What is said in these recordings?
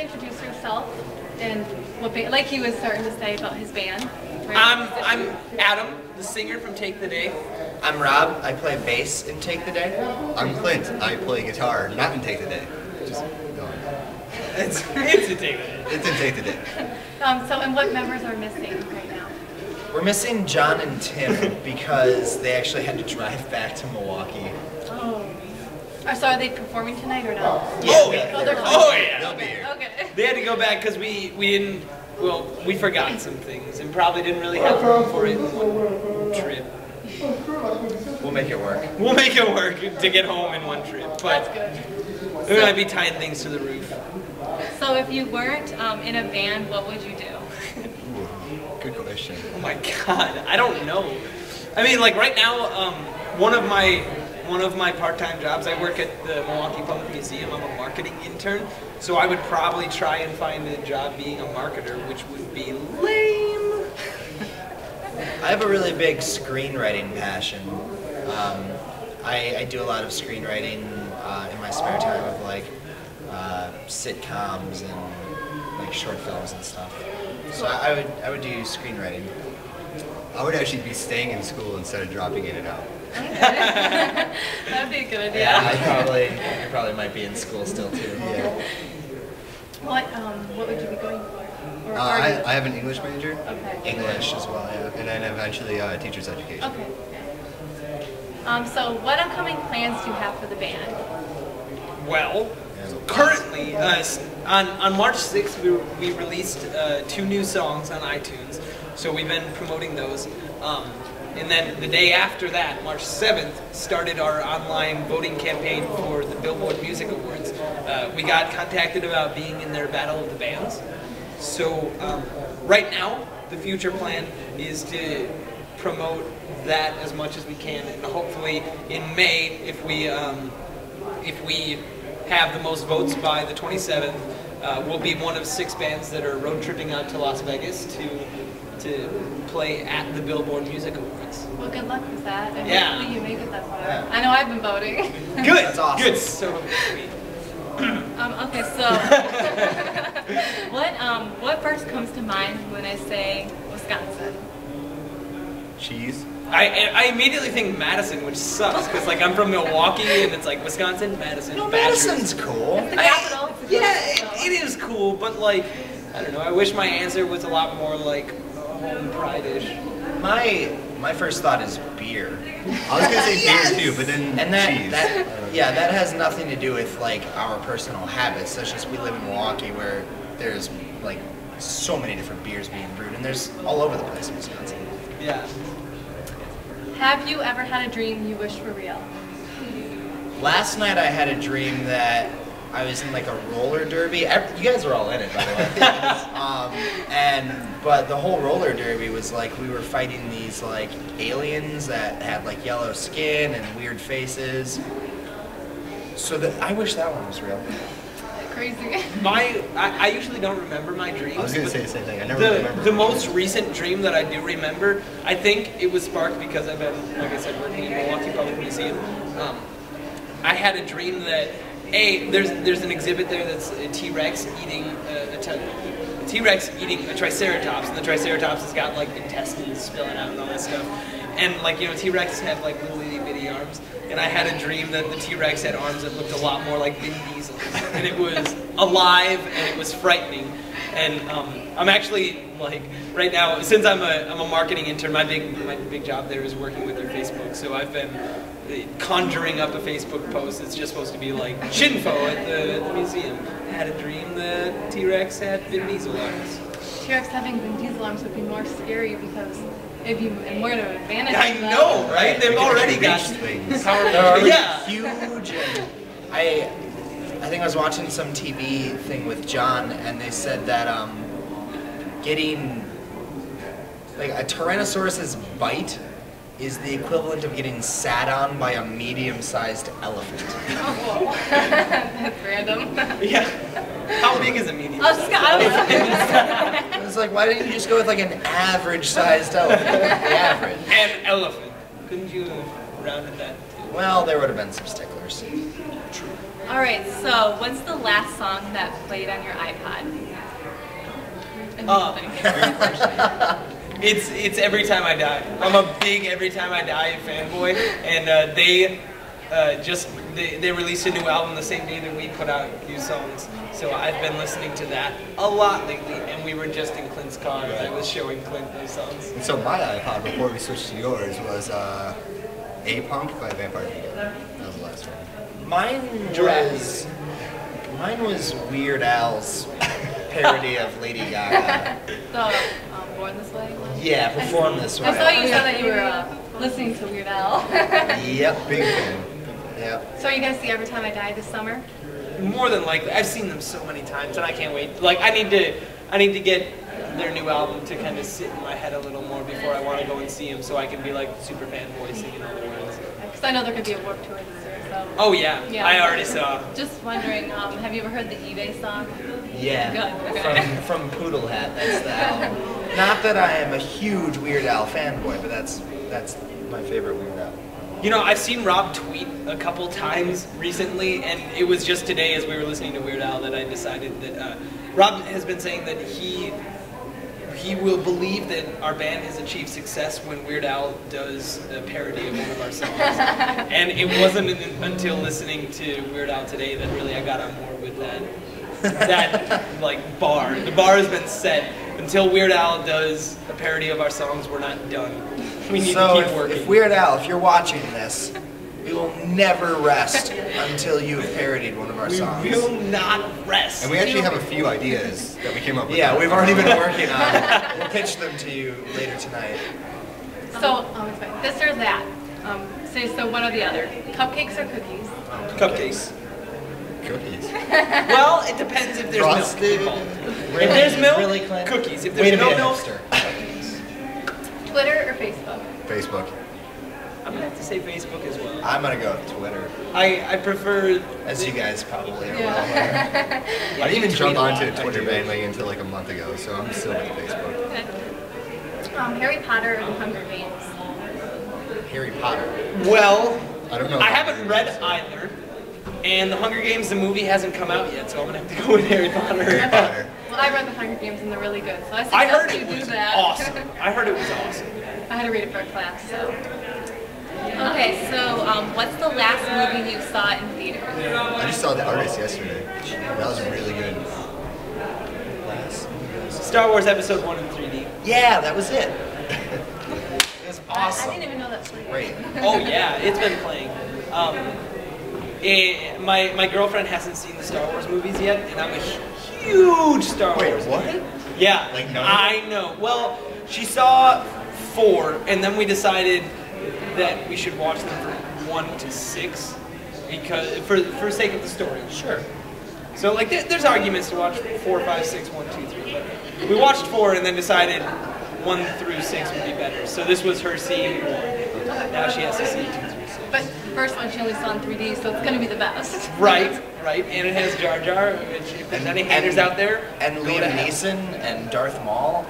introduce yourself and what like he was starting to say about his band? Right? I'm Adam, the singer from Take the Day. I'm Rob. I play bass in Take the Day. I'm Clint. I play guitar, not in Take the Day. Just going. It's in Take the Day. It's in Take the Day. And what members are missing right now? We're missing John and Tim because they actually had to drive back to Milwaukee. Oh. So are they performing tonight or not? Yeah. Oh, yeah. Oh, they're coming. Oh, yeah. They'll be here. Okay. They had to go back because we didn't, well, we forgot some things and probably didn't really have room for it in one trip. We'll make it work. We'll make it work to get home in one trip, but That's good. we might be tying things to the roof. So if you weren't in a band, what would you do? Good question. Oh my God, I don't know. I mean, like right now, one of my part-time jobs, I work at the Milwaukee Public Museum. I'm a marketing intern, so I would probably try and find a job being a marketer, which would be lame. I have a really big screenwriting passion. I do a lot of screenwriting in my spare time of like sitcoms and like short films and stuff. So I would do screenwriting. I would actually be staying in school instead of dropping in and out. That'd be a good idea. Yeah, I probably might be in school still too. Yeah. What would you be going for? Or I have an English major. Okay. English as well, yeah. And then eventually teacher's education. Okay. So what upcoming plans do you have for the band? Well, currently, on March 6th, we released 2 new songs on iTunes, so we've been promoting those. And then the day after that, March 7th, started our online voting campaign for the Billboard Music Awards. We got contacted about being in their Battle of the Bands. So right now, the future plan is to promote that as much as we can, and hopefully in May, if we have the most votes by the 27th, we'll be one of 6 bands that are road tripping out to Las Vegas to play at the Billboard Music Awards. Well, good luck with that, and Yeah. hopefully you make it that far. Yeah. I know I've been voting. Good, That's awesome. good. So sweet. Okay, so what first comes to mind when I say Wisconsin? Cheese. I immediately think Madison, which sucks because like I'm from Milwaukee and it's like Wisconsin, Madison. No, Badgers. Madison's cool. It's the capital. It's the Yeah, capital. it is cool, but like I don't know. I wish my answer was a lot more like home pride-ish. My first thought is beer. I was gonna say Yes! beer too, but then And cheese. that has nothing to do with like our personal habits. That's just we live in Milwaukee where there's like so many different beers being brewed, and there's all over the place in Wisconsin. Yeah. Have you ever had a dream you wish were real? Last night I had a dream that I was in like a roller derby. You guys were all in it, by the way. But the whole roller derby was like we were fighting these like aliens that had like yellow skin and weird faces. So I wish that one was real. Crazy. I usually don't remember my dreams. I was gonna but say the same thing. I never remember. The most recent dream that I do remember, I think it was sparked because I've been, like I said, working in Milwaukee Public Museum. I had a dream that there's an exhibit there that's a T-Rex eating a T-Rex eating a Triceratops, and the Triceratops has got like intestines spilling out and all that stuff. And like T-Rex have like little itty bitty arms, and I had a dream that the T-Rex had arms that looked a lot more like Vin Diesel, and it was alive and it was frightening. And I'm actually like right now, since I'm a marketing intern, my big job there is working with their Facebook. So I've been conjuring up a Facebook post that's just supposed to be like Shinfo at the museum. I had a dream that T-Rex had Vin Diesel arms. T-Rex having Vin Diesel arms would be more scary because it'd be more of an advantage. I know, right? They've already got things. They're yeah. huge. And I think I was watching some TV thing with John, and they said that getting like a Tyrannosaurus's bite is the equivalent of getting sat on by a medium-sized elephant. Oh, that's random. Yeah. How big is a medium? I was just gonna, It's like, why didn't you just go with like an average-sized elephant? The average. An elephant. Couldn't you have rounded that too? Well, there would have been some sticklers. True. All right, so what's the last song that played on your iPod? It's Every Time I Die. I'm a big Every Time I Die fanboy, and they released a new album the same day that we put out new songs. So I've been listening to that a lot lately, and we were just in Clint's car and I was showing Clint those songs. And so my iPod, before we switched to yours, was A-Punk by Vampire Weekend. That was the last one. Mine was Weird Al's parody of Lady Gaga. So, Born This Way? Yeah, Perform This Way. I thought you said that you were listening to Weird Al. Yep. Big fan. Yep. So are you going to see Every Time I Die this summer? More than likely. I've seen them so many times, and I can't wait. Like, I need to get their new album to kind of sit in my head a little more before I want to go and see them, so I can be like super fanboy singing all the words. Because I know there could be a Warped Tour this year, so. Oh yeah, Yeah. I already saw. Just wondering, have you ever heard the eBay song? Yeah. Good, okay. From Poodle Hat, that's the album. Not that I am a huge Weird Al fanboy, but that's my favorite Weird Al. You know, I've seen Rob tweet a couple times recently, and it was just today as we were listening to Weird Al that I decided that Rob has been saying that he will believe that our band has achieved success when Weird Al does a parody of one of our songs. And it wasn't until listening to Weird Al today that really I got on board with that like bar. The bar has been set. Until Weird Al does a parody of our songs, we're not done. We need to keep working. If Weird Al, if you're watching this, we will never rest until you have parodied one of our songs. We will not rest. And we actually have a few ideas that we came up with. Yeah, we've already been working on it. We'll pitch them to you later tonight. So, this or that? So one or the other. Cupcakes or cookies? Cupcakes. Cookies. Well, it depends if there's Frosted. milk involved. Really? If there's milk, Really, Clint? cookies. If Way there's to be no a milk, hipster. Twitter or Facebook? Facebook. I'm gonna have to say Facebook as well. I'm gonna go with Twitter, I prefer, as you guys probably are well Yeah. aware. I didn't even tweet jump a lot. onto I Twitter do. bandwagon until like a month ago, so I'm still with Facebook. Harry Potter and Hunger Games? Harry Potter. Well, I don't know. I haven't read either, and The Hunger Games, the movie, hasn't come out yet, so I'm gonna have to go with Harry Potter. Harry Potter. Well, I read the Hunger Games and they're really good, so I I heard suggest it you do was that. awesome. I heard it was awesome. I had to read it for a class, so. Okay, so what's the last movie you saw in theaters? I just saw The Artist yesterday. That was really good. Star Wars Episode 1 in 3D. Yeah, that was it. It was I awesome. didn't even know that was Great. Oh yeah, it's been playing. My girlfriend hasn't seen the Star Wars movies yet, and I'm a huge Star Wait, Wars. what? Yeah, Like, no? I know. Well, she saw 4, and then we decided that we should watch them from 1 to 6 because for sake of the story. Sure. So like, there's arguments to watch 4, 5, 6, 1, 2, 3. But we watched 4 and then decided 1 through 6 would be better. So this was her seeing 1. Now she has to see 2 through 6. But the first one she only saw in 3D, so it's going to be the best. Right, and it has Jar Jar, which if there's any haters out there, And go to Liam hell. Neeson and Darth Maul.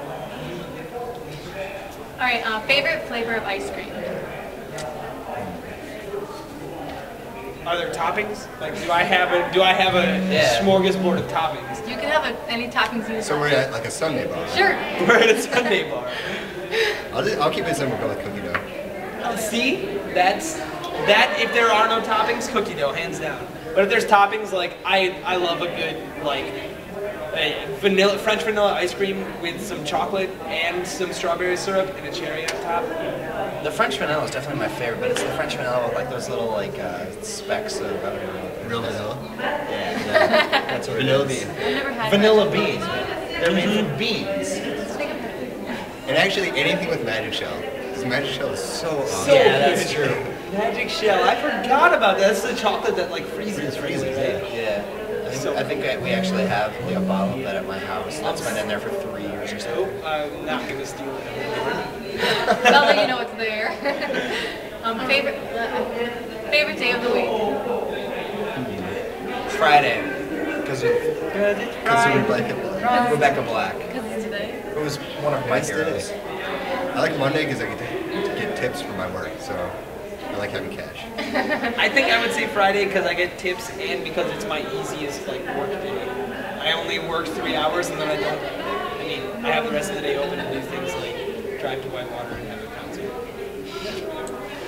All right, favorite flavor of ice cream? Are there toppings? Like, do I have a Yeah. smorgasbord of toppings? You can have any toppings you So we're like. at like a Sunday bar. Sure. We're at a Sunday bar. I'll keep it simple, go with cookie dough. See, that. If there are no toppings, cookie dough, hands down. But if there's toppings, like I love a good like a French vanilla ice cream with some chocolate and some strawberry syrup and a cherry on top. The French vanilla is definitely my favorite, but it's the French vanilla with like those little like specks of, I don't even know what they're Real called. vanilla. Yeah, that's what Vanilla it is. bean. I've never had Vanilla beans. They're made from beans. Let's take a picture. And actually anything with magic shell. Because magic shell is so awesome. So Yeah, that's good. true. Magic shell. I forgot about that. That's the chocolate that like freezes, Freezes, right? Yeah. I think we actually have like, a bottle of that at my house. That's been in there for 3 years or so. Nope, I'm not gonna steal it. But I'll let you know it's there. Favorite day of the week? Friday, because of Rebecca Black. Because it's today. It was one of my Nice heroes. day. I like Monday because I get to get tips for my work, so I like having cash. I think I would say Friday because I get tips and because it's my easiest like work day. I only work 3 hours and then I don't. I mean, I have the rest of the day open to do things like drive to Whitewater and have a concert.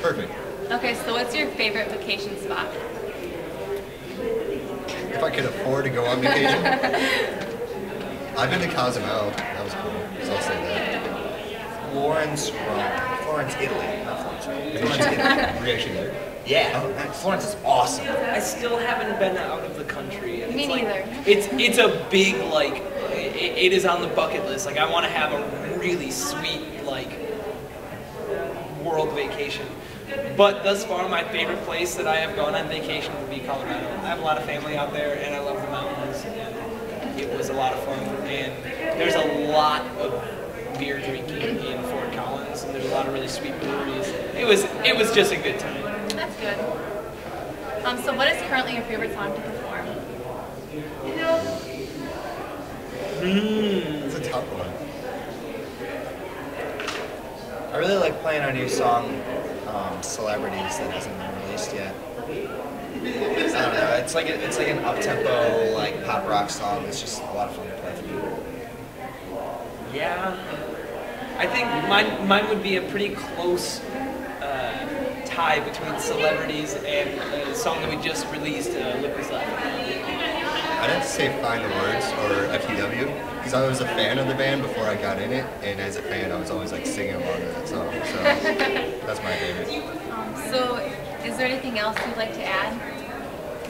Perfect. Okay, so what's your favorite vacation spot? If I could afford to go on vacation, I've been to Cozumel. That was cool. So I'll say that. Florence, Rome. Florence, Italy. Not Florence, Rome. Florence, Italy. Were you actually there? Yeah. Oh, nice. Florence is awesome. I still haven't been out of the country. And Me it's like, neither. It's a big like. It is on the bucket list. Like I want to have a really sweet like world vacation. But thus far, my favorite place that I have gone on vacation would be Colorado. I have a lot of family out there, and I love the mountains. And it was a lot of fun. And there's a lot of beer drinking in Fort Collins, and there's a lot of really sweet breweries. It was just a good time. That's good. So what is currently your favorite song to perform? It's a tough one. I really like playing our new song, Celebrities, that hasn't been released yet. I don't know. It's like an up-tempo like pop rock song. It's just a lot of fun to play for me. Yeah, I think mine would be a pretty close tie between Celebrities and the song that we just released, Look Who's Laughing. I'd have to say Find the Words or FTW because I was a fan of the band before I got in it, and as a fan I was always like singing along to that song. So that's my favorite. So is there anything else you'd like to add?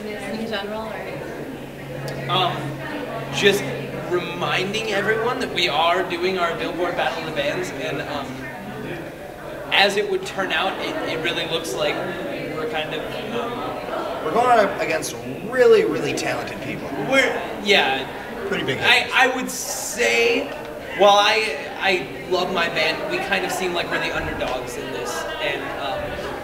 Music in general, or? Just reminding everyone that we are doing our Billboard Battle of the Bands, and as it would turn out, it really looks like we're kind of We're going up against really, really talented people. Pretty big. I would say, while I love my band, we kind of seem like we're the underdogs in this, and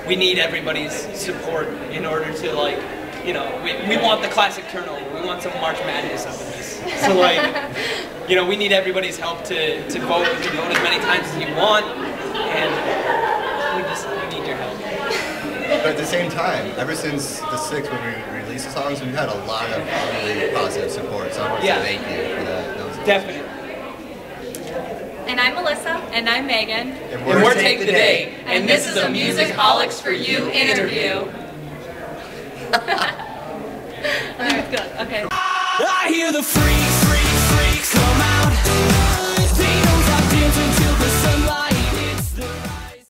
we need everybody's support in order to like, you know, we want the classic turnover. We want some March Madness up in this. So like, you know, we need everybody's help to vote. You can vote as many times as you want, and we need your help. But at the same time, ever since the 6th when we released the songs, we've had a lot of really positive support. So I want to say thank you for that. That was Definitely. And I'm Melissa. And I'm Megan. And And we're Take the Day, And this is a Musicholics4u interview. That's good. Okay. I hear the free